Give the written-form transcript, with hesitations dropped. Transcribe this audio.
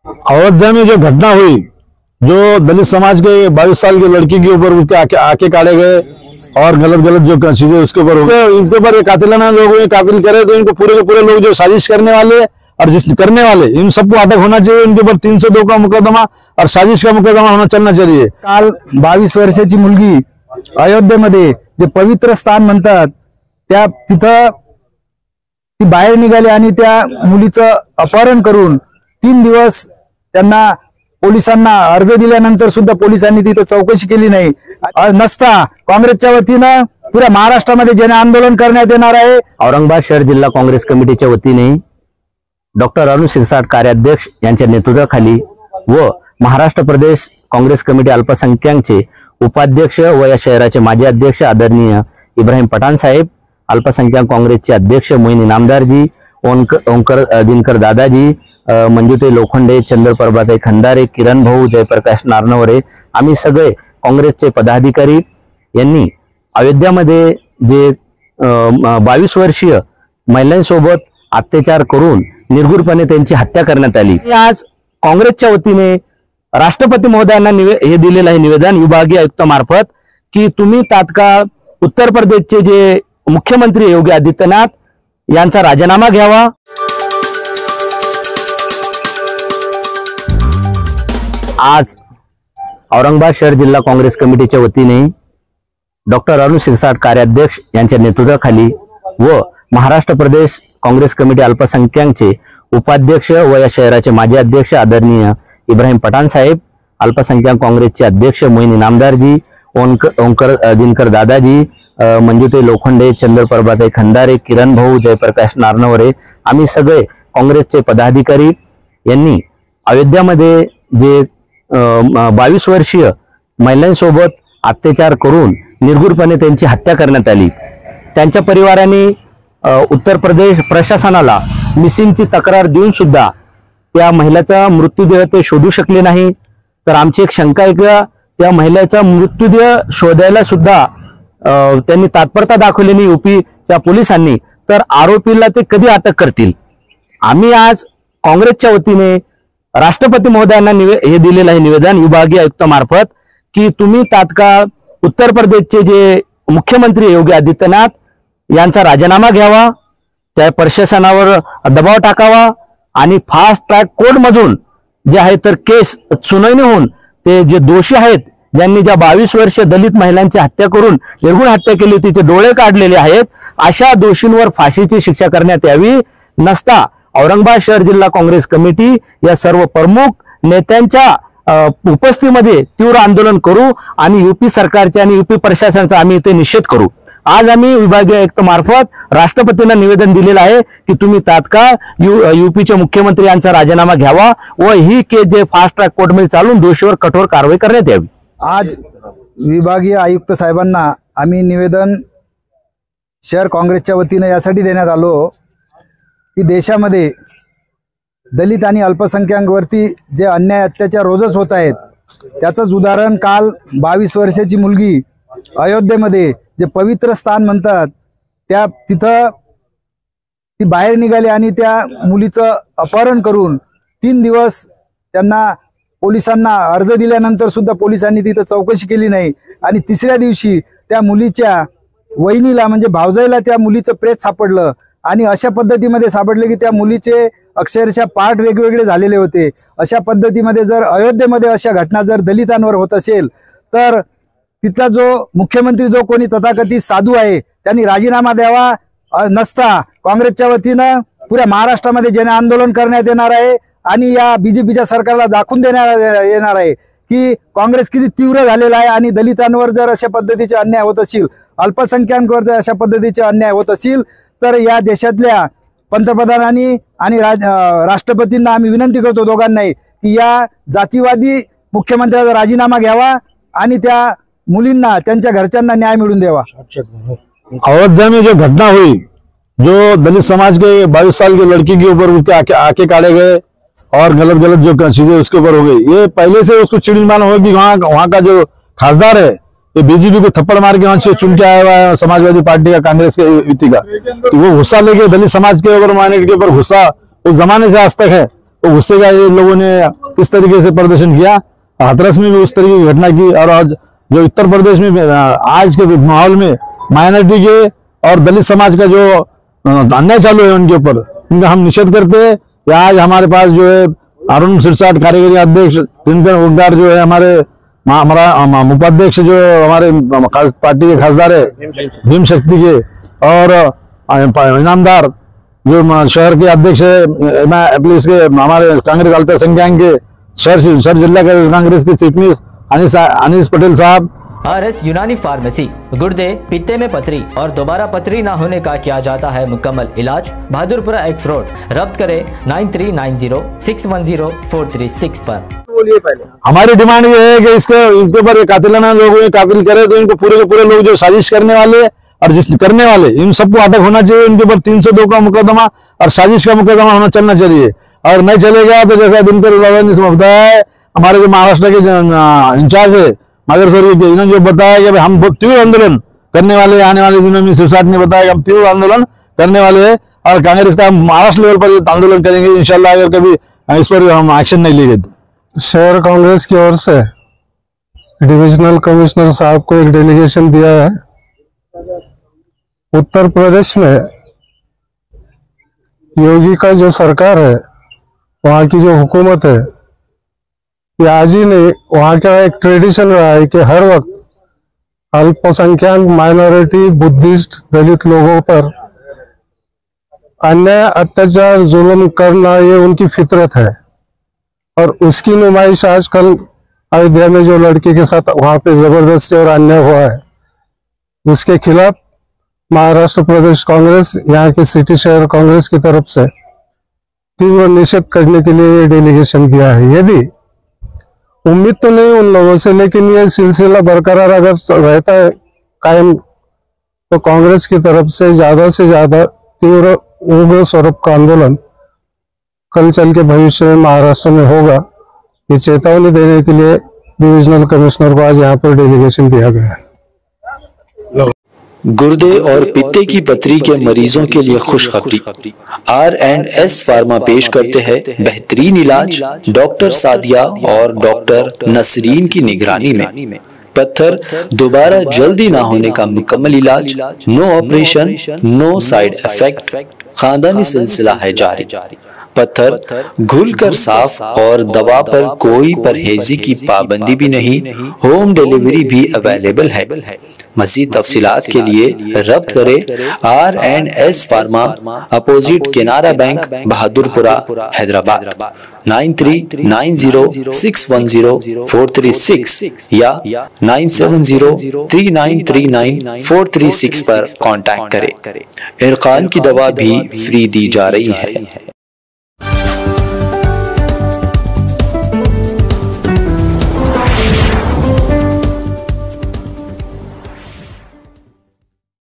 अयोध्या में जो घटना हुई, जो दलित समाज के 22 साल की लड़की के ऊपर उसके आंखें काटे गए और गलत गलत जो चीजें उसके ऊपर इनके ऊपर ये कातिलाना लोग कातिल करे, तो इनको पूरे के पूरे लोग जो साजिश करने वाले और जिस करने वाले इन सबको अटक होना चाहिए। इनके ऊपर 302 का मुकदमा और साजिश का मुकदमा होना चलना चाहिए। काल 22 वर्षाची मुलगी अयोध्येमध्ये जे पवित्र स्थान म्हणतात त्या तिथं ती बाहेर निघाली आणि त्या मुलीचं अपहरण करून 3 दिवस त्यांना पोलिसांना अर्ज दिल्यानंतर सुद्धा पोलिसांनी तिथं चौकशी केली नाही नसता काँग्रेसच्या वतीनं पुऱ्या महाराष्ट्रामध्ये जन आंदोलन करण्यात येणार आहे। औरंगाबाद शहर जिल्हा काँग्रेस कमिटीच्या वतीने डॉक्टर अरुण शिरसाट कार्याध्यक्ष यांच्या नेतृत्वाखाली व महाराष्ट्र प्रदेश काँग्रेस कमिटी अल्पसंख्याकचे उपाध्यक्ष व या शहराचे माजी अध्यक्ष आदरणीय इब्राहिम पठाण साहेब, अल्पसंख्याक काँग्रेसचे अध्यक्ष मोहिनी नामदारजी, ओंकर दिनकर दादाजी, मंजुते लोखंडे, चंद्र प्रभाताई खंदारे, किरण भाऊ, जयप्रकाश नारनवरे, आम्ही सगळे काँग्रेसचे पदाधिकारी यांनी अयोध्यामध्ये जे 22 वर्षीय महिलांसोबत अत्याचार करून निर्घृणपणे त्यांची हत्या करण्यात आली। आज काँग्रेसच्या वतीने राष्ट्रपती महोदयांना हे दिलेलं आहे निवेदन विभागीय आयुक्त मार्फत की तुम्ही तात्काळ उत्तर प्रदेशचे जे मुख्यमंत्री योगी आदित्यनाथ यांचा राजीनामा घ्यावा। आज औरंगाबाद शहर जिल्हा काँग्रेस कमिटीच्या वतीने डॉक्टर अरुण शिरसाट कार्याध्यक्ष यांच्या नेतृत्वाखाली व महाराष्ट्र प्रदेश काँग्रेस कमिटी अल्पसंख्याकचे उपाध्यक्ष व या शहराचे माजी अध्यक्ष आदरणीय इब्राहिम पठाण साहेब, अल्पसंख्याक काँग्रेसचे अध्यक्ष मोहिनी नामदारजी, ओंकर दिनकर दादाजी, मंजुते लोखंडे, चंद्र प्रभाताई खंदारे, किरण भाऊ, जयप्रकाश नारनवरे, आम्ही सगळे काँग्रेसचे पदाधिकारी यांनी अयोध्यामध्ये जे 22 वर्षीय महिलांसोबत अत्याचार करून निर्घृणपणे त्यांची हत्या करण्यात आली। त्यांच्या परिवाराने उत्तर प्रदेश प्रशासनाला मिसिंगची तक्रार देऊन सुद्धा त्या महिलेचा मृत्यूदेह ते शोधू शकले नाही। तर आमची एक शंका आहे की त्या महिलेचा मृत्यूदेह शोधायला सुद्धा त्यांनी तत्परता दाखवली नाही यूपीच्या पोलिसांनी, तर आरोपीला ते कधी अटक करतील। आम्ही आज काँग्रेसच्या वतीने राष्ट्रपती महोदयांना हे दिलेलं आहे निवेदन विभागीय आयुक्त मार्फत की तुम्ही तात्काळ उत्तर प्रदेशचे जे मुख्यमंत्री योगी आदित्यनाथ यांचा राजीनामा घ्यावा, त्या प्रशासनावर दबाव टाकावा आणि फास्ट ट्रॅक कोर्ट मधून जे आहे तर केस सुनावणी होऊन ते जे दोषी आहेत ज्यांनी ज्या 22 वर्ष दलित महिलांची हत्या करून निर्घृण हत्या केली, तिचे डोळे काढलेले आहेत, अशा दोषींवर फाशीची शिक्षा करण्यात यावी। नसता औरंगाबाद शहर जिल्हा काँग्रेस कमिटी या सर्व प्रमुख नेत्यांच्या उपस्थितीमध्ये तीव्र आंदोलन करू आणि यूपी सरकारच्या आणि यूपी प्रशासनाचा आम्ही इथे निषेध करू। आज आम्ही विभागीय आयुक्त मार्फत राष्ट्रपतींना निवेदन दिलेलं आहे की तुम्ही तात्काळ यूपीचे मुख्यमंत्री यांचा राजीनामा घ्यावा व ही केस जे फास्ट ट्रॅक कोर्टमध्ये चालून दोषीवर कठोर कारवाई करण्यात यावी। आज विभागीय आयुक्त साहेबांना आम्ही निवेदन शहर काँग्रेसच्या वतीने यासाठी देण्यात आलो की देशामध्ये दलित आणि अल्पसंख्याकांवरती जे अन्याय अत्याचार रोजच होत आहेत त्याचंच उदाहरण काल 22 वर्षाची मुलगी अयोध्येमध्ये जे पवित्र स्थान म्हणतात त्या तिथं ती बाहेर निघाली आणि त्या मुलीचं अपहरण करून 3 दिवस त्यांना पोलिसांना अर्ज दिल्यानंतर सुद्धा पोलिसांनी तिथं चौकशी केली नाही आणि 3ऱ्या दिवशी त्या मुलीच्या वहिनीला म्हणजे भावजाईला त्या मुलीचं प्रेत सापडलं आणि अशा पद्धतीमध्ये सापडले की त्या मुलीचे अक्षरशः पार्ट वेगवेगळे झालेले होते। अशा पद्धतीमध्ये जर अयोध्येमध्ये अशा घटना जर दलितांवर होत असेल तर तिथला जो मुख्यमंत्री जो कोणी तथाकथित साधू आहे त्यांनी राजीनामा द्यावा। नसता काँग्रेसच्या वतीनं पुऱ्या महाराष्ट्रामध्ये जन आंदोलन करण्यात येणार आहे आणि या बीजेपीच्या सरकारला दाखवून देण्यात येणार आहे की काँग्रेस किती तीव्र झालेला आहे आणि दलितांवर जर अशा पद्धतीचे अन्याय होत असतील, अल्पसंख्याकांवर जर अशा पद्धतीचे अन्याय होत असतील तर या देशातल्या पंतप्रधानांनी आणि राष्ट्रपतींना आम्ही विनंती करतो दोघांनाही की या जातीवादी मुख्यमंत्र्याचा राजीनामा घ्यावा आणि त्या मुलींना त्यांच्या घरच्यांना न्याय मिळवून द्यावा। अयोध्या में जो घटना हुई, जो दलित समाज के 22 साल की लड़की के ऊपर उसके आंखें काटे गए और गलत गलत जो चीजें उसके ऊपर हो गई, ये पहले से उसको चिड़िमान हो कि वहाँ का जो खासदार है ये बीजेपी को थप्पड़ मार के वहां से चुन के आया हुआ है समाजवादी पार्टी का, कांग्रेस के युति का, तो वो गुस्सा लेके दलित समाज के ऊपर माइनॉरिटी के ऊपर गुस्सा उस जमाने से आज तक है तो गुस्से का ये लोगों ने इस तरीके से प्रदर्शन किया। हाथरस में भी उस तरीके की घटना की। और आज जो उत्तर प्रदेश में आज के माहौल में माइनॉरिटी के और दलित समाज का जो अन्याय चालू है उनके ऊपर, इनका हम निषेध करते हैं। आज हमारे पास जो है अरुण सिरसाट कार्यकारी अध्यक्ष, दिनकर ओगदार जो है हमारे हमारा उपाध्यक्ष जो हमारे पार्टी के खासदार है भीम शक्ति के, और इनामदार जो शहर के अध्यक्ष है पुलिस के हमारे कांग्रेस अल्पसंख्यक के शहर जिला कांग्रेस के चीफ मिनिस्टर अनीस पटेल साहब। RS यूनानी फार्मेसी, गुर्दे, पित्ते में पथरी और दोबारा पथरी ना होने का किया जाता है मुकम्मल इलाज। Bahadurpura x road. रब्त करें 9390610436 पर। बोलिए पहले। हमारी डिमांड ये है कि इनके ऊपर कातिलाना लोग कातिल करे तो इनको पूरे के पूरे लोग जो साजिश करने वाले और जिस करने वाले इन सबको अटक होना चाहिए। इनके ऊपर 302 का मुकदमा और साजिश का मुकदमा होना चलना चाहिए। और नहीं चलेगा तो जैसा दिनकर ने बताया है, हमारे जो महाराष्ट्र के इंचार्ज है मगर सर इन्होंने जो बताया कि हम बहुत तीव्र आंदोलन करने वाले, आने वाले दिनों में सिरसाट ने बताया कि हम तीव्र आंदोलन करने वाले हैं और कांग्रेस का महाराष्ट्र लेवल पर आंदोलन करेंगे इंशाल्लाह, अगर कभी इस पर हम एक्शन नहीं लेंगे तो। शहर कांग्रेस की ओर से डिविजनल कमिश्नर साहब को एक डेलीगेशन दिया है। उत्तर प्रदेश में योगी का जो सरकार है, वहाँ की जो हुकूमत है, ये आज ही नहीं, वहाँ का एक ट्रेडिशन रहा है कि हर वक्त अल्पसंख्यक, माइनॉरिटी, बुद्धिस्ट, दलित लोगों पर अन्याय, अत्याचार, जुल्म करना ये उनकी फितरत है। और उसकी नुमाइश आजकल अयोध्या में जो लड़की के साथ वहां पे जबरदस्ती और अन्याय हुआ है, उसके खिलाफ महाराष्ट्र प्रदेश कांग्रेस, यहाँ के सिटी शहर कांग्रेस की तरफ से तीव्र निषेध करने के लिए ये डेलीगेशन दिया है। यदि उम्मीद तो नहीं उन लोगों से, लेकिन ये सिलसिला बरकरार अगर रहता है कायम, तो कांग्रेस की तरफ से ज्यादा तीव्र उग्र स्वरूप का आंदोलन कल चल के भविष्य में महाराष्ट्र में होगा। ये चेतावनी देने के लिए डिविजनल कमिश्नर को आज यहाँ पर डेलीगेशन दिया गया है। गुर्दे और पित्ते की पथरी के मरीजों के लिए खुशखबरी। R&S फार्मा पेश करते हैं बेहतरीन इलाज डॉक्टर सादिया और डॉक्टर नसरीन की निगरानी में। पत्थर दोबारा जल्दी ना होने का मुकम्मल इलाज, no operation, no side effect, खानदानी सिलसिला है जारी। पत्थर घुलकर साफ और दवा पर कोई परहेजी की पाबंदी भी नहीं। होम डिलीवरी भी अवेलेबल है। मज़ीद तफसीलात के लिए रब्त करें R&S pharma, opposite Canara bank, Bahadurpura, Hyderabad 9390610436 या 9703939436 पर कांटेक्ट करें। इरकान की दवा भी फ्री दी जा रही है।